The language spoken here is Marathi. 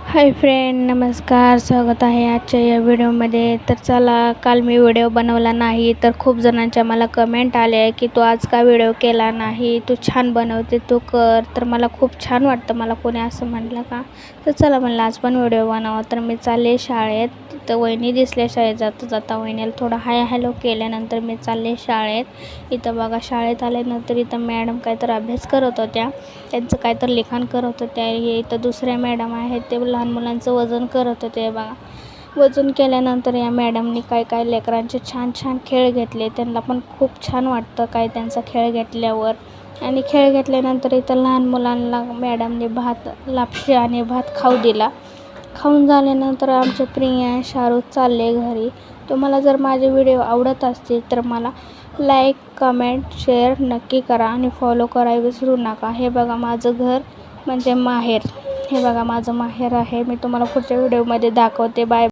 हाय फ्रेंड, नमस्कार. स्वागत आहे आजच्या या व्हिडिओमध्ये. तर चला, काल मी व्हिडिओ बनवला नाही तर खूप जणांच्या मला कमेंट आले की तू आज का व्हिडिओ केला नाही, तू छान बनवते, तू कर. तर मला खूप छान वाटतं मला कोणी असं म्हटलं का. तर चला म्हणलं आज पण व्हिडिओ बनवा. तर मी चालले शाळेत. तर वहिनी दिसल्या शाळेत जाता जाता. वहिनीला थोडं हाय हॅलो केल्यानंतर मी चालले शाळेत. इथं बघा, शाळेत आल्यानंतर इथं मॅडम काहीतरी अभ्यास करत होत्या, त्यांचं काहीतरी लिखाण करत होत्या. इथं दुसऱ्या मॅडम आहेत, ते लहान मुलांचं वजन करत होते बघा. वजन केल्यानंतर या मॅडमनी काय काय लेकरांचे छान छान खेळ घेतले. त्यांना पण खूप छान वाटतं काय त्यांचा खेळ घेतल्यावर. आणि खेळ घेतल्यानंतर इथं लहान मुलांना मॅडमने भात, लापशी आणि भात खाऊ दिला. खाऊन झाल्यानंतर आमचे प्रिया, शाहरुख चालले घरी. तुम्हाला जर माझे व्हिडिओ आवडत असतील तर मला लाईक, कमेंट, शेअर नक्की करा आणि फॉलो करायला विसरू नका. हे बघा माझं घर म्हणजे माहेर. हे बघा माझं माहेर आहे. मी तुम्हाला पुढच्या व्हिडिओमध्ये दाखवते. बाय.